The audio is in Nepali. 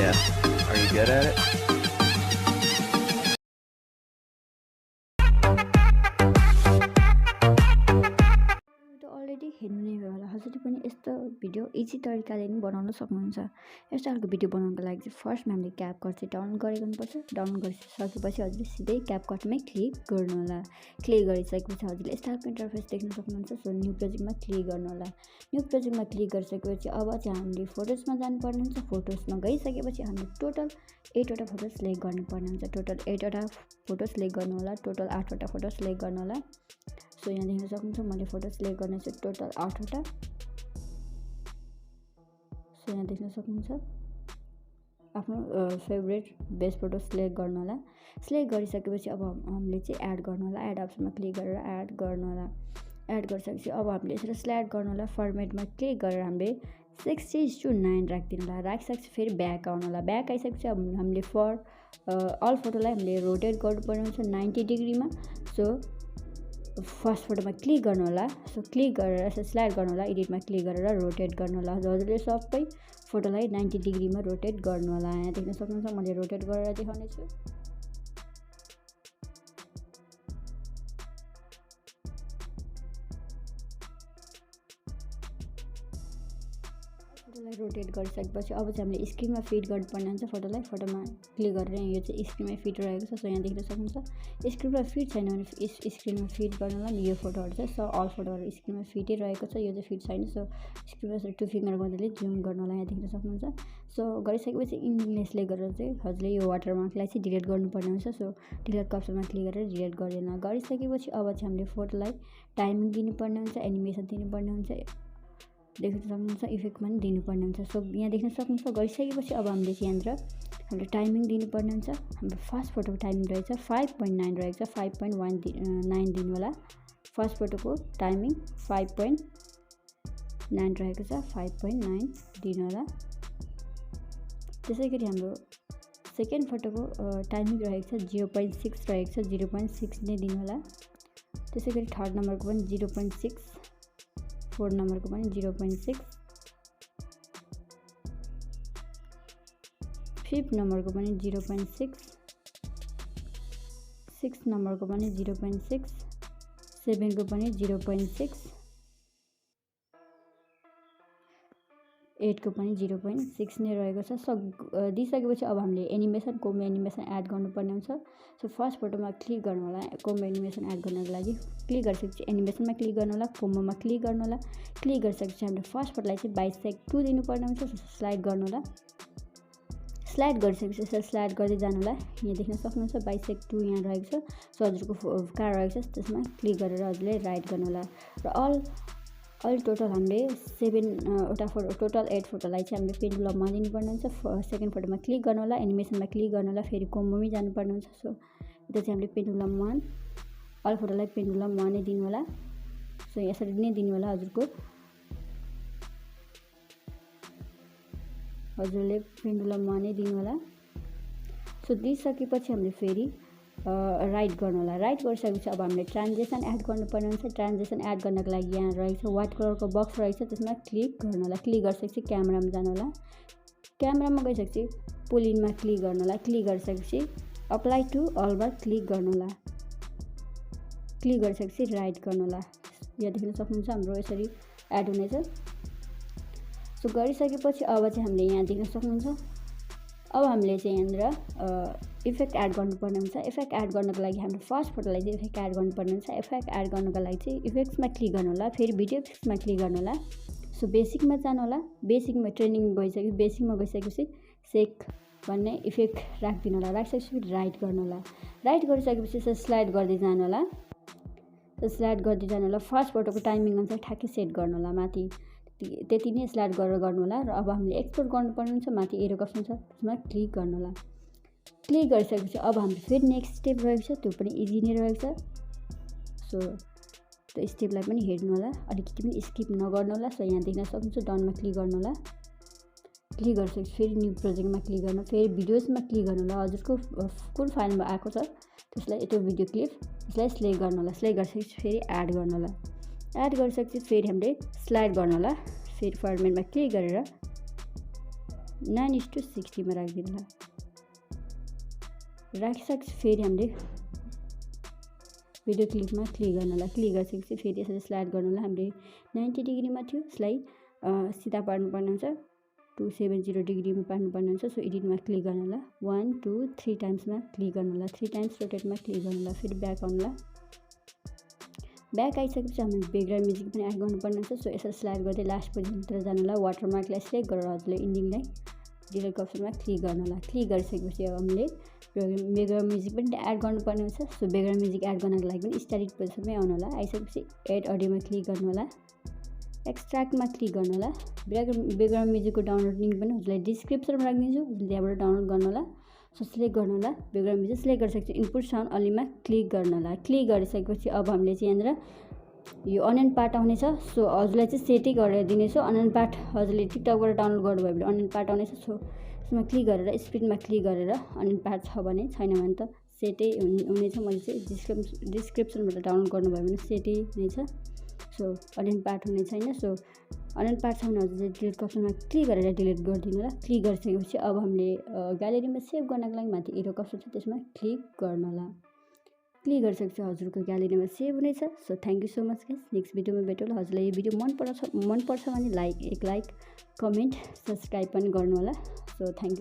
Yeah. Are you good at it? Already हेर्नु नै भयो होला हजुरले पनि यस्तो भिडियो इजी तरिकाले नि बनाउन सक्नुहुन्छ। यस्तो खालको भिडियो बनाउनको लागि चाहिँ फर्स्टमा हामीले क्यापकट चाहिँ डाउनलोड गरेको हुनुपर्छ। डाउनलोड गरिसकेपछि हजुरले सिधै क्यापकटमै क्लिक गर्नु होला। क्लिक गरिसकेपछि हजुरले यस्तो खालको इन्टरफेस देख्न सक्नुहुन्छ। सो न्यू प्रोजेक्टमा क्लिक गर्नु होला। न्यू प्रोजेक्टमा क्लिक गरिसकेपछि अब चाहिँ हामीले फोटोजमा जानुपर्ने हुन्छ। फोटोजमा गइसकेपछि हामीले टोटल 8वटा फोटो सिलेक्ट गर्नुपर्ने हुन्छ। टोटल 8वटा फोटो सिलेक्ट गर्नु होला। टोटल 8वटा फोटो सिलेक्ट गर्नु होला। सो यहाँ देख्न सक्नुहुन्छ मैले फोटो सिलेक्ट गर्ने चाहिँ टोटल 8वटा। सो यहाँ देख्न सक्नुहुन्छ आफ्नो फेभरेट बेस्ट फोटो सिलेक्ट गर्नु होला। सिलेक्ट गरिसकेपछि अब हामीले चाहिँ एड गर्नु होला। एड अप्सनमा क्लिक गरेर एड गर्नु होला। एड गरिसकेपछि अब हामीले यसरी स्लाइड गर्नु होला। फर्मेटमा क्लिक गरेर हामीले 60:9 राखिदिनु होला। राखिसकेपछि फेरि ब्याक आउनु होला। ब्याक आइसकेपछि अब हामीले अल फोटोलाई हामीले रोटेट गर्नुपर्ने हुन्छ 90 डिग्रीमा। सो फर्स्ट फोटोमा क्लिक गर्नु होला। सो क्लिक गरेर स्लाइड गर्नु होला। एडिटमा क्लिक गरेर रोटेट गर्नु होला। हजुरले सबै फोटोलाई 90 डिग्रीमा रोटेट गर्नु होला। यहाँ देख्न सक्नुहुन्छ मैले रोटेट गरेर देखाउने छु। फोटोलाई रोटेट गरिसकेपछि अब चाहिँ हामीले स्क्रिनमा फिट गर्नुपर्ने हुन्छ। फोटोलाई फोटोमा क्लिक गरेर यो चाहिँ स्क्रिनमा फिट रहेको छ। सो यहाँ देख्न सक्नुहुन्छ स्क्रिनमा फिट छैन भने स्क्रिनमा फिट गर्नुलाई यो फोटोहरू चाहिँ अल फोटोहरू स्क्रिनमा फिटै रहेको छ। यो चाहिँ फिट छैन। सो स्क्रिनमा 2 फिङ्गर गर्नाले जुम गर्नु होला। यहाँ देख्न सक्नुहुन्छ। सो गरिसकेपछि इन्डिङले गरेर चाहिँ हजुरले यो वाटरमार्कलाई चाहिँ डिलिट गर्नुपर्ने हुन्छ। सो डिलिटको अप्सनमा क्लिक गरेर डिलिट गरिदिनु। गरिसकेपछि अब चाहिँ हामीले फोटोलाई टाइमिङ दिनुपर्ने हुन्छ। एनिमेसन दिनुपर्ने हुन्छ। देख्न सक्नुहुन्छ इफेक्टमा पनि दिनुपर्ने हुन्छ। सो यहाँ देख्न सक्नुहुन्छ गरिसकेपछि अब हामीले चाहिँ यहाँनिर हामीले टाइमिङ दिनुपर्ने हुन्छ। हाम्रो फर्स्ट फोटोको टाइमिङ रहेछ 5.9 रहेको छ। 5.9 दिनु होला। फर्स्ट फोटोको टाइमिङ 5.9 रहेको छ। 5.9 दिनु होला। त्यसै गरी हाम्रो सेकेन्ड फोटोको टाइमिङ रहेको छ 0.6 रहेको छ। 0.6 नै दिनु होला। त्यसै गरी थर्ड नम्बरको पनि 0.6, फोर्थ नम्बरको पनि 0.6, फिफ्थ नम्बरको पनि 0.6, सिक्स नम्बरको पनि 0.6, सेभेनको पनि 0.6, 8को पनि 0.6 नै रहेको छ। सो दिइसकेपछि अब हामीले एनिमेसन कोम्बो एनिमेसन एड गर्नुपर्ने हुन्छ। सो फर्स्ट फोटोमा क्लिक गर्नु होला। कोम्बो एनिमेसन एड गर्नको लागि क्लिक गरिसकेपछि एनिमेसनमा क्लिक गर्नु होला। कोम्बोमा क्लिक गर्नु होला। क्लिक गरिसकेपछि हामीले फर्स्ट फोटोलाई चाहिँ 22:2 दिनुपर्ने हुन्छ। स्लाइड गर्नु होला। स्लाइड गरिसकेपछि स्लाइड गर्दै जानु होला। यहाँ देख्न सक्नुहुन्छ 22:2 यहाँ रहेको छ। सो हजुरको कहाँ रहेको छ त्यसमा क्लिक गरेर हजुरले राइट गर्नु होला। र अल टोटल हामीले 7वटा फोटो टोटल 8 फोटोलाई चाहिँ हामीले पेन्डुलममा दिनुपर्ने हुन्छ। सेकेन्ड फोटोमा क्लिक गर्नु होला। एनिमेसनमा क्लिक गर्नु होला। फेरि कोम्बोमै जानुपर्ने हुन्छ। सो यता चाहिँ हामीले पेन्डुलम 1 अल फोटोलाई पेन्डुलम 1 नै दिनु होला। सो यसरी नै दिनु होला। हजुरले पेन्डुलम 1 नै दिनु होला। सो दिइसकेपछि हामीले फेरि राइट गर्नु होला। राइट गरिसकेपछि अब हामीले ट्रान्जेक्सन एड गर्नुपर्ने हुन्छ। ट्रान्जेक्सन एड गर्नको लागि यहाँ रहेको छ व्हाइट कलरको बक्स रहेको छ। त्यसमा क्लिक गर्नु होला। क्लिक गरिसकेपछि क्यामेरामा जानु होला। क्यामेरामा गइसकेपछि पुलिनमा क्लिक गर्नु होला। क्लिक गरिसकेपछि अप्लाई टु अलमा क्लिक गर्नु होला। क्लिक गरिसकेपछि राइट गर्नु होला। यहाँ देख्न सक्नुहुन्छ हाम्रो यसरी एड हुनेछ। सो गरिसकेपछि अब चाहिँ हामीले यहाँ देख्न सक्नुहुन्छ अब हामीले चाहिँ यहाँनिर इफेक्ट एड गर्नुपर्ने हुन्छ। इफेक्ट एड गर्नको लागि हाम्रो फर्स्ट फोटोलाई चाहिँ इफेक्ट एड गर्नुपर्ने हुन्छ। इफेक्ट एड गर्नको लागि चाहिँ इफेक्ट्समा क्लिक गर्नु होला। फेरि भिडियो इफेक्ट्समा क्लिक गर्नु होला। सो बेसिकमा जानु होला। बेसिकमा ट्रेनिङ भइसक्यो। बेसिकमा गइसकेपछि सेक भन्ने इफेक्ट राखिदिनु होला। राखिसकेपछि राइट गर्नु होला। राइट गरिसकेपछि स्लाइड गर्दै जानु होला। स्लाइड गर्दै जानु होला। फर्स्ट फोटोको टाइमिङ अनुसार ठ्याक्कै सेट गर्नु होला। माथि त्यति नै स्लाइड गरेर गर्नु होला। र अब हामीले एक्सपोर्ट गर्नुपर्ने हुन्छ। माथि एरो अप्सन छ त्यसमा क्लिक गर्नु होला। क्लिक गरिसकेपछि अब हाम्रो फेरि नेक्स्ट स्टेप रहेको छ। त्यो पनि इजी नै रहेको छ। सो त्यो स्टेपलाई पनि हेर्नु होला। अलिकति पनि स्किप नगर्नु होला। सो यहाँ देख्न सक्नुहुन्छ डनमा क्लिक गर्नु होला। क्लिक गरिसकेपछि फेरि न्यू प्रोजेक्टमा क्लिक गर्नु। फेरि भिडियोजमा क्लिक गर्नु होला। हजुरको कुन फाइलमा आएको छ त्यसलाई त्यो भिडियो क्लिप त्यसलाई सिलेक्ट गर्नु होला। सिलेक्ट गरिसकेपछि फेरि एड गर्नु होला। एड गरिसकेपछि फेरि हामीले स्लाइड गर्नु होला। फेरि फर्मेटमा क्लिक गरेर 9:60 मा राखिदिनु होला। राखिसकेपछि फेरि हामीले भिडियो क्लिपमा क्लिक गर्नु होला। क्लिक गरिसकेपछि फेरि यसरी स्लाइड गर्नु होला। हामीले 90 डिग्रीमा थियो, यसलाई सिधा पार्नुपर्ने हुन्छ, 270 डिग्रीमा पार्नुपर्ने हुन्छ। सो एडिटमा क्लिक गर्नु होला, 1 2 3 टाइम्समा क्लिक गर्नु होला, 3 टाइम्स रोटेटमा क्लिक गर्नु होला। फेरि ब्याक आउनु होला। ब्याक आइसकेपछि हामीले ब्याकग्राउन्ड म्युजिक पनि एड गर्नुपर्ने हुन्छ। सो यसरी स्लाइड गर्दै लास्ट पोजिसनतिर जानु होला। वाटरमार्कलाई सिलेक्ट गरेर हजुरले इन्डिङलाई डिलिट अप्सनमा क्लिक गर्नु होला। क्लिक गरिसकेपछि अब हामीले ब्याकग्राउन्ड म्युजिक पनि एड गर्नुपर्ने हुन्छ। सो ब्याकग्राउन्ड म्युजिक एड गर्नको लागि पनि स्टार्टिङ पोजिसनमै आउनु होला। आइसकेपछि एड अडियोमा क्लिक गर्नु होला, एक्सट्र्याक्टमा क्लिक गर्नु होला। ब्याकग्राउन्ड म्युजिकको डाउनलोड लिङ्क पनि हजुरलाई डिस्क्रिप्सनमा राखिदिन्छु, हजुरले त्यहाँबाट डाउनलोड गर्नु होला। सो सिलेक्ट गर्नु होला ब्याकग्राउन्ड म्युजिक। सिलेक्ट गरिसकेपछि इनपुट साउन्ड अनलीमा क्लिक गर्नु होला। क्लिक गरिसकेपछि अब हामीले चाहिँ यहाँनिर यो अनियन पार्ट आउनेछ। सो हजुरलाई चाहिँ सेटै गरेर दिनेछु। अनियन पार्ट हजुरले टिकटकबाट डाउनलोड गर्नुभयो भने अनियन पार्ट आउनेछ। सो यसमा क्लिक गरेर स्पिडमा क्लिक गरेर अनियन पार्ट छ भने, छैन भने त सेटै हुनेछ। मैले चाहिँ डिस्क्रिप्सनबाट डाउनलोड गर्नुभयो भने सेटै हुनेछ। सो अनियन पार्ट हुने छैन। सो अनियन पार्ट छ भने हजुर चाहिँ डिलिट अप्सनमा क्लिक गरेर डिलिट गरिदिनु होला। क्लिक गरिसकेपछि अब हामीले ग्यालेरीमा सेभ गर्नको लागि माथि एरो अप्सन छ, त्यसमा क्लिक गर्नु होला। क्लिक गरिसकेपछि हजुरको ग्यालेरीमा सेभ हुनेछ। So thank you so much guys. Next भिडियोमा भेटौँ। हजुरलाई यो भिडियो मन पर्छ भने एक लाइक, कमेन्ट, सब्सक्राइब पनि गर्नु होला। So thank you.